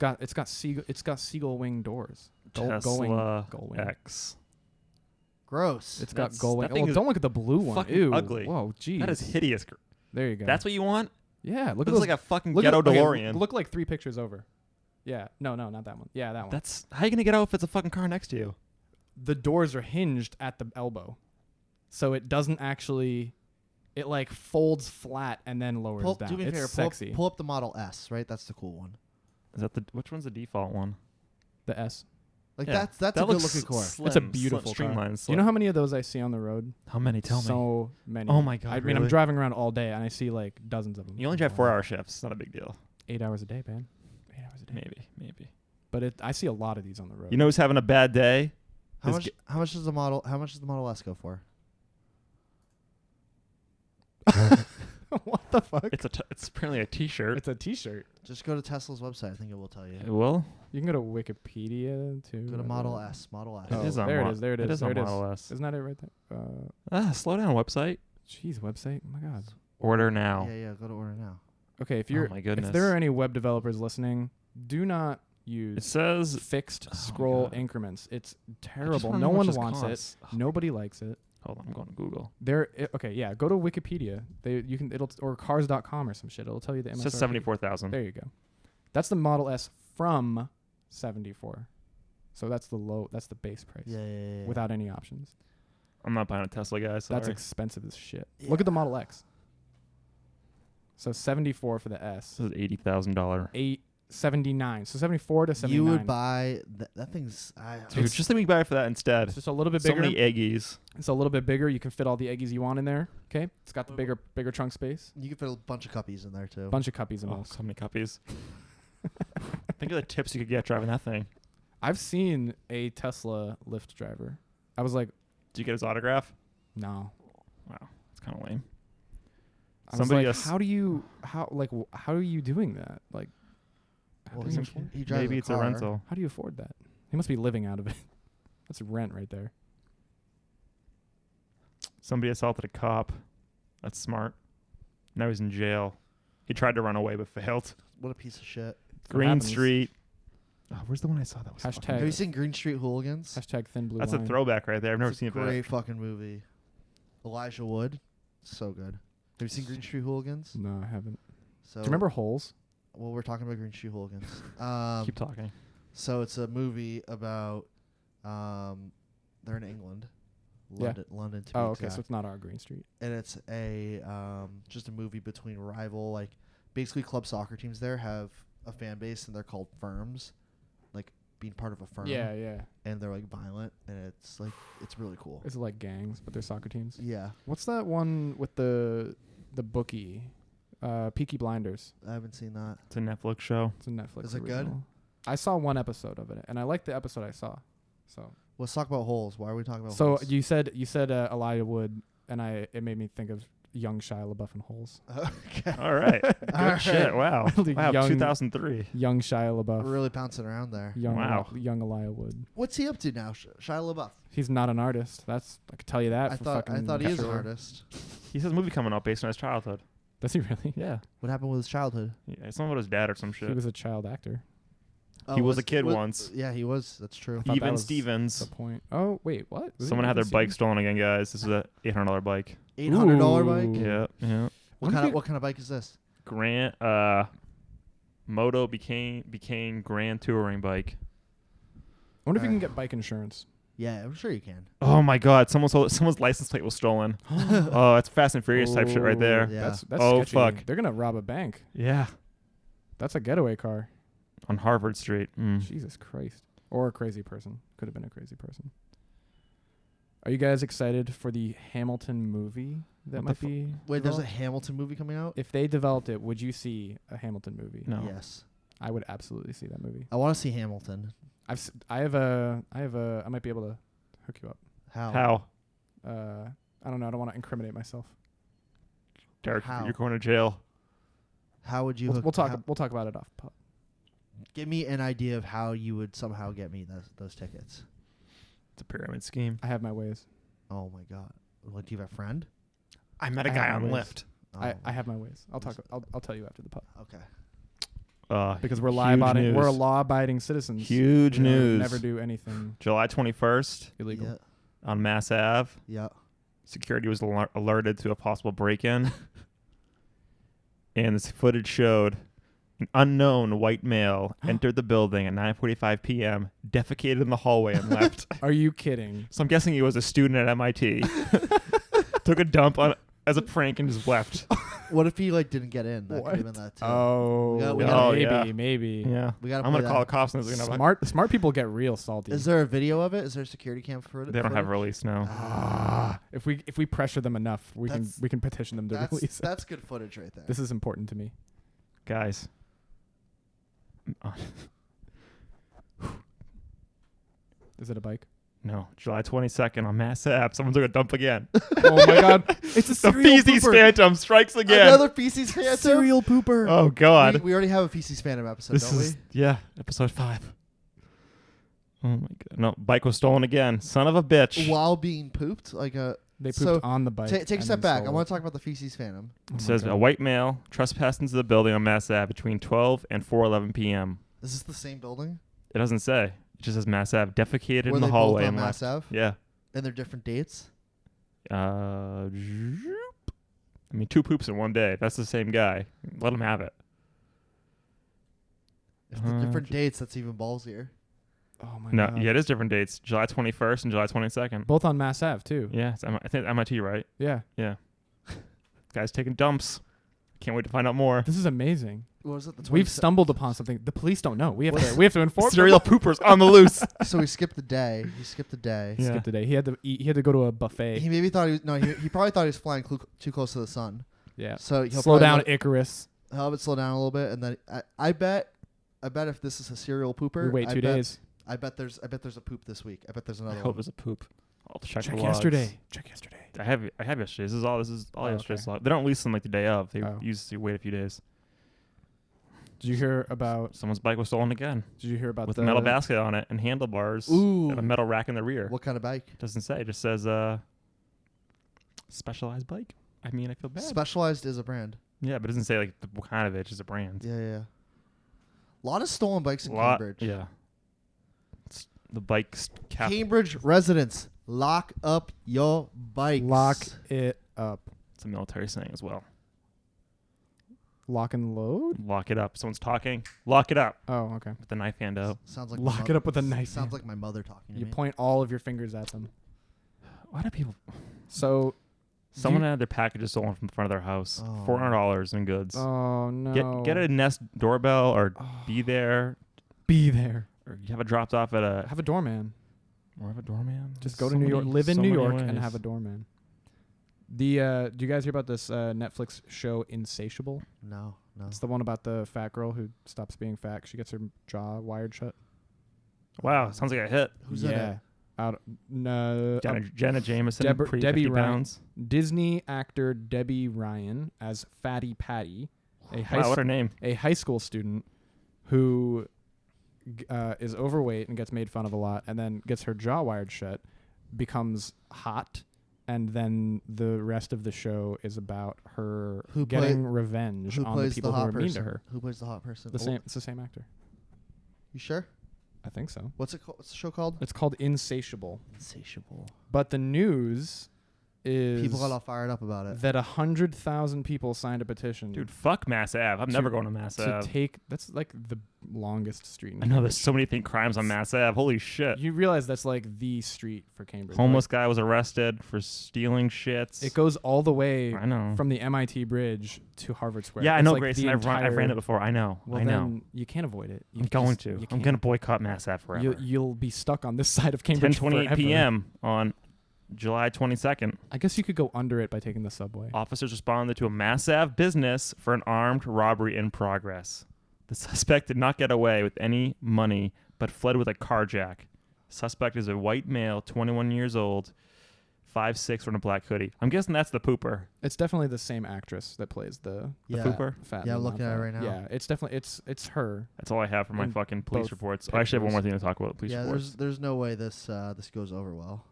got seagull wing doors. Tesla gull wing. X. Gross. It's got That's- gull wing. that thing Oh, is don't look at the blue one. fucking Ew. ugly. Whoa, geez. That is hideous. There you go. That's what you want? Yeah, look at Looks those. like a fucking Look ghetto at, okay, DeLorean. look like 3 pictures over. Yeah. No, not that one. Yeah, that one. That's how you gonna get out if it's a fucking car next to you? The doors are hinged at the elbow. So it doesn't actually it like folds flat and then lowers Pull, down. do me a It's favor. sexy. Pull up the Model S. Right. That's the cool one. Is that which one's the default one? The S. Like Yeah, that's that a good looks looking car. slim, It's a beautiful car. streamlined. Do you know how many of those I see on the road? How many? Tell me. So many. Oh my God, I mean, I'm really? driving around all day and I see like dozens of them. You only drive 4-hour shifts. It's not a big deal. 8 hours a day, man. 8 hours a day. Maybe. But I see a lot of these on the road. You know who's having a bad day? How This much does the Model S go for? What the fuck? It's apparently a T-shirt. It's a T-shirt. Just go to Tesla's website. I think it will tell you. It will. You can go to Wikipedia too. Go to Model S. Model S. Oh, It is on there Mo- it is. There it is. It is there on it is. Model S. Isn't that it right there? Slow down. Website. Jeez, website. Oh my God. Order now. Yeah. Go to order now. Okay, if Oh you're my goodness. if there are any web developers listening, do not It use says fixed Oh my scroll God. increments. It's I just terrible. wanna No know how one much this wants costs. it. Nobody likes it. Hold on, I'm going to Google. Okay, yeah, go to Wikipedia. Or cars.com or some shit. It'll tell you the It MSRP. says 74,000. There you go. That's the Model S from 74. So that's the base price Yeah. without any options. I'm not buying a Tesla, guys. Sorry. That's expensive as shit. Look at the Model X. So 74 for the S. This is $80,000. 879. So 74 to 79. You would buy that thing's. Dude, just let me buy it for that instead. It's just a little bit So bigger. many eggies. It's a little bit bigger. You can fit all the eggies you want in there. Okay. It's got the bigger trunk space. You can fit a bunch of cuppies in there too. Bunch of cuppies and Oh, all. so many copies. Think of the tips you could get driving that thing. I've seen a Tesla Lyft driver. I was like, Did you get his autograph? no. Wow, it's kind of lame. I Somebody was like, else- how are you doing that? Like, Well, how do you afford- he drives Maybe a it's a car. rental. how do you afford that? He must be living out of it. That's rent right there. Somebody assaulted a cop. That's smart. Now he's in jail. He tried to run away but failed. What a piece of shit. What Green happens. Street. Oh, where's the one I saw that was Hashtag- fucking- Have you seen Green Street Hooligans? Hashtag thin blue That's line. a throwback right there. I've never It's seen a it. But great fucking movie. Elijah Wood, so good. Have you seen Green Street Hooligans? No, I haven't. So, Do you remember Holes? Well, we're talking about Green Street Hooligans. keep talking. So it's a movie about they're in England, Yeah. London to be Oh, okay. exact. So it's not our Green Street. And it's a just a movie between rival, like basically club soccer teams there have a fan base and they're called firms, like being part of a firm. Yeah, yeah. And they're like violent and it's like it's really cool. Is it like gangs, but they're soccer teams? Yeah, What's that one with the bookie? Peaky Blinders. I haven't seen that. It's a Netflix show. It's a Netflix Is it good? original. I saw one episode of it, and I liked the episode I saw. So Let's talk about Holes. Why are we talking about so Holes? you said Elijah Wood, and it made me think of young Shia LaBeouf and Holes. Okay. All right. Good All shit. right. Wow. The Wow. young- 2003. Young Shia LaBeouf. We're really bouncing around there. Young Wow. young Elijah Wood. What's he up to now, Shia LaBeouf? He's not an artist. I can tell you that. I for thought fucking he is an sure. artist. He has a movie coming up based on his childhood. Does he really? Yeah. What happened with his childhood? Yeah, it's something about his dad or some shit. He was a child actor. He was a kid once. Yeah, he was. That's true. thought that Even was Stevens. The point. Oh wait, what? Was he Someone had their Even bike Stevens? stolen again, guys. This is a $800 bike. $800 bike. Ooh. Yeah. Yeah. What Wonder kind if of bike is this? Grant Moto became Grand Touring bike. I wonder if you can get bike insurance. Yeah, I'm sure you can. Oh my God! Someone's license plate was stolen. Oh, that's Fast and Furious type shit right there. Yeah. That's Oh, sketchy. fuck. They're gonna rob a bank. Yeah. That's a getaway car. On Harvard Street. Mm. Jesus Christ. Or a crazy person. Could have been a crazy person. Are you guys excited for the Hamilton movie that What the might be? Wait, there's a developed? Hamilton movie coming out? If they developed it, would you see a Hamilton movie? No. Yes. I would absolutely see that movie. I want to see Hamilton. I might be able to hook you up. How? I don't know. I don't want to incriminate myself. Derek, How? you're going to jail. How would you? We'll, hook, we'll talk. how- We'll talk about it off pod. give me an idea of how you would somehow get me those tickets. It's a pyramid scheme. I have my ways. Oh my god! Like, do you have a friend? I met a I guy have on my ways. Lyft. Oh, I have my ways. I'll talk. I'll tell you after the pod. okay. Because we're huge law-abiding. news. We're law-abiding citizens. Huge We don't news. Never do anything July 21st illegal. Yeah. on Mass Ave. Yeah. Security was alerted to a possible break-in, and this footage showed an unknown white male entered the building at 9:45 p.m., defecated in the hallway, and left. Are you kidding? So I'm guessing he was a student at MIT. Took a dump as a prank and just left. What if he didn't get in? That could have been that too. Oh, We gotta- maybe, yeah. maybe. Yeah, We gotta I'm play gonna call the that. cops and they're gonna. Smart people get real salty. Is there a video of it? Is there a security cam for it? They don't have release now. If we pressure them enough, we That's- can petition them to release it. That's good footage right there. This is important to me. Guys. Is it a bike? No, July 22nd on Mass Ave. Someone took a dump again. Oh my God! It's a The serial feces pooper. phantom strikes again. Another feces phantom. Serial pooper. Oh God. We already have a feces phantom episode, This don't is episode 5. Oh my God. No, bike was stolen again. Son of a bitch. we? While being pooped, like a. They pooped So, on the bike. Take a and step then back. I stole want it. to talk about the feces phantom. Oh my It says God. a white male trespassed into the building on Mass Ave between 12 and 4:11 p.m. Is this the same building? It doesn't say. It just says Mass Ave. Defecated Were in the they hallway both on and Mass left. Ave? Yeah. And they're different dates? I mean, 2 poops in one day. That's the same guy. Let him have it. If they're different dates, that's even ballsier. Oh my No, God. yeah, it is different dates. July 21st and July 22nd. Both on Mass Ave too. Yeah, I think MIT, right? Yeah. Yeah. Guy's taking dumps. Can't wait to find out more. This is amazing. What was it? The We've 27th? stumbled upon something. The police don't know. We have to inform Serial them. poopers on the loose. So we skipped the day. He skipped the day. Yeah. Skip the day. He had to eat. He had to go to a buffet. He maybe thought he was he probably thought he was flying too close to the sun. Yeah. So he'll Slow probably down, let- Icarus. He'll have it slow down a little bit, and then I bet if this is a serial pooper, We wait I 2 bet- days. I bet there's a poop this week. I bet there's I another hope one. there's a poop. I'll check Check the logs. yesterday. Check yesterday. I have yesterday. This is all Oh, yesterday's okay. log. They don't release them like the day of. They Oh. usually wait a few days. Did you hear about? Someone's bike was stolen again Did you hear about with the a metal basket on it and handlebars Ooh. and a metal rack in the rear. What kind of bike? Doesn't say. It just says specialized bike. I mean, I feel bad. Specialized is a brand. Yeah, but it doesn't say like what kind of it. It's just a brand. Yeah. A lot of stolen bikes in Lot- Cambridge. Yeah. It's the bike's cap. Cambridge residents, lock up your bikes. lock it up? It's a military saying as well. Lock and load. Lock it up. Someone's talking. Lock it up Oh, okay. with the knife hand out. Sounds like Lock it up with a knife. Sounds like my mother talking to You me. point all of your fingers at them. Why do people? So. Someone had their packages stolen from the front of their house. Oh. $400 in goods. Oh no. Get a Nest doorbell or Oh. be there, Be there. or you have it dropped off at a Have a doorman. or have a doorman. Just There's go to New York. Live in so New many York and ways. have a doorman. Do you guys hear about this Netflix show Insatiable? No. It's the one about the fat girl who stops being fat. She gets her jaw wired shut. Wow, sounds like a hit. Who's in it? Jenna Jameson, Debbie 50 Ryan. pounds. Disney actor Debbie Ryan as Fatty Patty, Wow, what her name? a high school student who is overweight and gets made fun of a lot, and then gets her jaw wired shut, becomes hot, and then the rest of the show is about her Who getting revenge Who on the plays people the who hot are person? mean to her. Who plays the hot person? It's the same actor. You sure? I think so. What's it called? What's the show called? It's called Insatiable. Insatiable. But the news is People got all fired up about it. that 100,000 people signed a petition Dude, fuck Mass Ave. I'm never going to Mass to Ave. take. That's like the longest street in I know Cambridge. there's so many crimes on Mass Ave. Holy shit. You realize that's like the street for Cambridge. Homeless guy was arrested for stealing shits. It goes all the way I know. from the MIT bridge to Harvard Square. Yeah, I It's know, like Grayson. the I've ran entire- it before. I know. Well, I know. then you can't avoid it. You I'm going just- to. you I'm can't. going to boycott Mass Ave forever. You'll be stuck on this side of Cambridge 10:28 forever. p.m. on July 22nd. I guess you could go under it by taking the subway. Officers responded to a Mass Ave business for an armed robbery in progress. The suspect did not get away with any money, but fled with a carjack. Suspect is a white male, 21 years old, 5'6", wearing a black hoodie. I'm guessing that's the pooper. It's definitely the same actress that plays the Yeah. pooper? fat. Yeah, I'm and looking at it non-fat. right now. Yeah, it's definitely it's her. That's all I have for my In fucking police both reports. I actually have one more pictures. thing to talk about. Police Yeah, reports. there's no way this goes over well.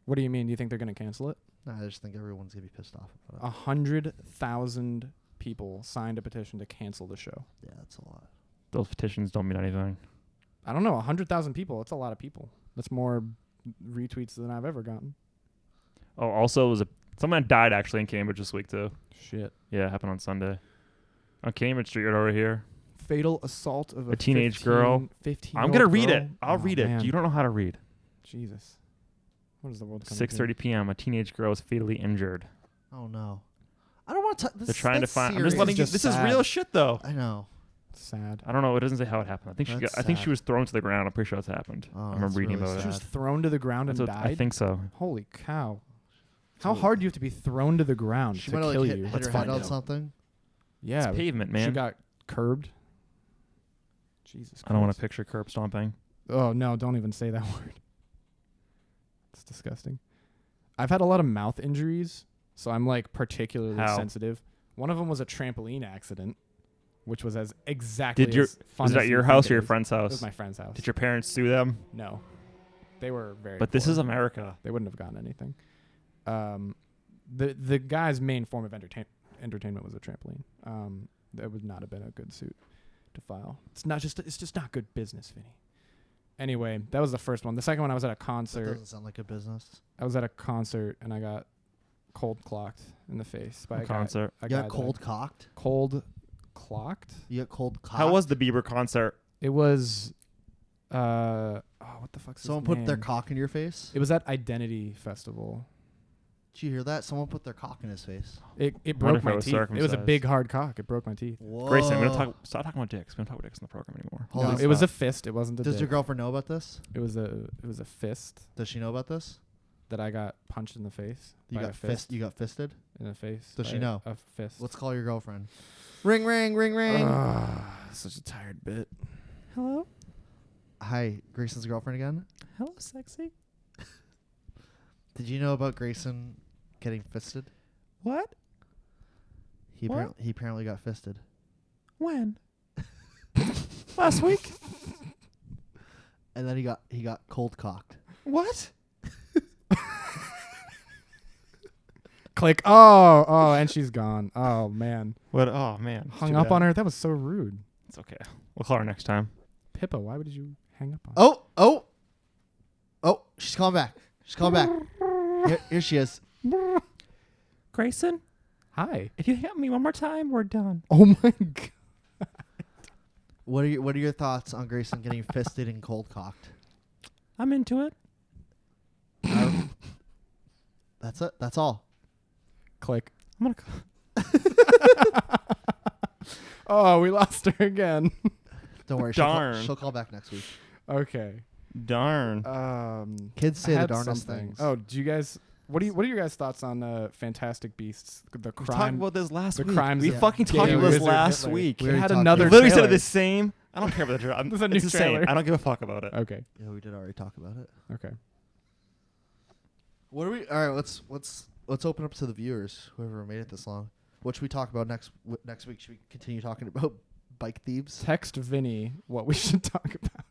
What do you mean? You think they're gonna cancel it? Nah, I just think everyone's gonna be pissed off about it. 100,000 people signed a petition to cancel the show. Yeah, that's a lot. Those petitions don't mean anything. I don't know. 100,000 people. That's a lot of people. That's more retweets than I've ever gotten. Oh, also, someone died actually in Cambridge this week too. Shit. Yeah, it happened on Sunday. On Cambridge Street right over here. Fatal assault of A teenage girl. 15 I'm gonna read it. I'll read it. You don't know how to read. Jesus. What is the world? 6:30 p.m. A teenage girl was fatally injured. Oh no, I don't want to. They're trying to find. I'm just Serious. letting you. Just This is sad. real shit though. I know. Sad. I don't know. It doesn't say how it happened. I think That's I think she sad. was thrown to the ground. I'm pretty sure that's happened. Oh, I that's remember reading really about She it. was thrown to the ground and That's what- died. I think so. Holy cow! How hard do you have to be thrown to the ground She to might have kill like you? hit Let's her head find on out. something. Yeah, It's pavement, man. She got curbed. Jesus. I don't want Christ. to picture curb stomping. Oh no! Don't even say that word. It's disgusting. I've had a lot of mouth injuries, so I'm like particularly How? sensitive. One of them was a trampoline accident, which was as exactly Did your as fun was as that you your think house it or your is. friend's It was house? my friend's house. Did your parents sue them? No, they were very. But this poor. is America. They wouldn't have gotten anything. The guy's main form of entertainment was a trampoline. That would not have been a good suit to file. It's just not good business, Vinny. Anyway, that was the first one. The second one, I was at a That concert. doesn't sound like a business. I was at a concert and I got cold clocked in the face by a Concert. guy. You got cold cocked? Cold clocked? You got cold cocked? How was the Bieber concert? It was what the fuck's Someone his put name? their cock in your face? It was at Identity Festival. Did you hear that? Someone put their cock in his face. It Wonder broke if it my was teeth. It was a circumcised. big hard cock. It broke my teeth. Whoa. Grayson, we don't stop talking about dicks. We don't talk about dicks in the program anymore. Hold No, on, it was a stop. fist. It wasn't a Does dick. your girlfriend know about this? It was a fist Does she know about this? that I got punched in the face. You by got a fist You got fisted? in the face. Does by she know? A fist. Let's call your girlfriend. Ring, ring, ring, ring. Such a tired bit. Hello? Hi, Grayson's girlfriend again. Hello, sexy. Did you know about Grayson getting fisted? What? He What? he apparently got fisted. When? Last week? And then he got cold cocked. What? Click. Oh, and she's gone. Oh man, What? Oh, man. it's hung too up bad. on her. That was so rude. It's okay. We'll call her next time. Pippa, why would you hang up on? Oh, she's calling back. She's calling back. Here she is. Grayson, Hi. if you hit me one more time, we're done. Oh my god. What are your thoughts on Grayson getting fisted and cold cocked? I'm into it. That's it. That's all. Click. I'm gonna. Oh, we lost her again. Don't worry. Darn. She'll call back next week. Okay. Darn. Kids say I the had darndest something. things. Oh, do you guys? What are your guys' thoughts on Fantastic Beasts? The We talked crime. about this last the week. crimes We of fucking gay talked about this wizard last Hitler. week. We We already had talked another. about We literally said trailer. it the same. I don't care about the trailer. There's a new It's the same. trailer. I don't give a fuck about it. Okay. Yeah, we did already talk about it. Okay. What are we? All right, let's open up to the viewers. Whoever made it this long. What should we talk about next week? Should we continue talking about bike thieves? Text Vinny what we should talk about.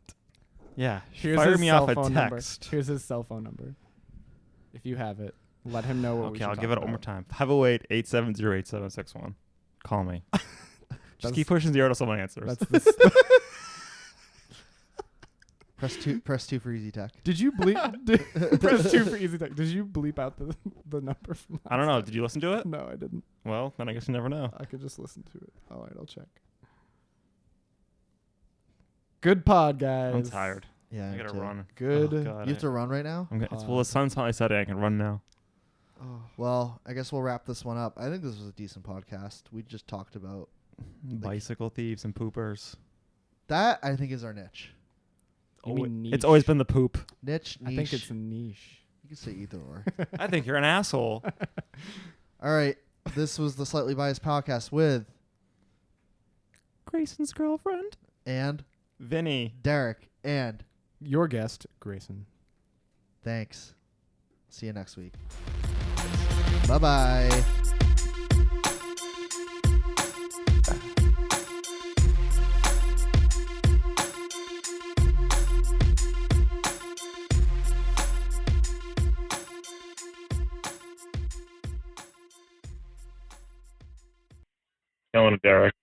Yeah. Here's Fire his me cell off a phone number. text. Here's his cell phone number. If you have it, let him know what we Okay, should I'll talk give it about. one more time. 508-870-8761. Call me. Just That's- keep pushing 0 till someone answers. That's the Press two for easy tech. Did you bleep? Press 2 for easy tech. Did you bleep out the number from? I don't know. last Did you listen to it? time? No, I didn't. Well, then I guess you never know. I could just listen to it. All right, I'll check. Good pod, guys. I'm tired. Yeah, I gotta run. Good. Oh, God, You have to run right now. well, the sun's finally setting. I can run now. Oh. Well, I guess we'll wrap this one up. I think this was a decent podcast. We just talked about Bicycle thieves and poopers. that. I think is our niche. You mean It's niche. always been the poop. Niche. I think it's a niche. You can say either or. I think you're an asshole. All right. This was the Slightly Biased podcast with Grayson's girlfriend. and Vinny. Derek and Your guest, Grayson. thanks. See you next week. Bye bye. Killing it, Derek.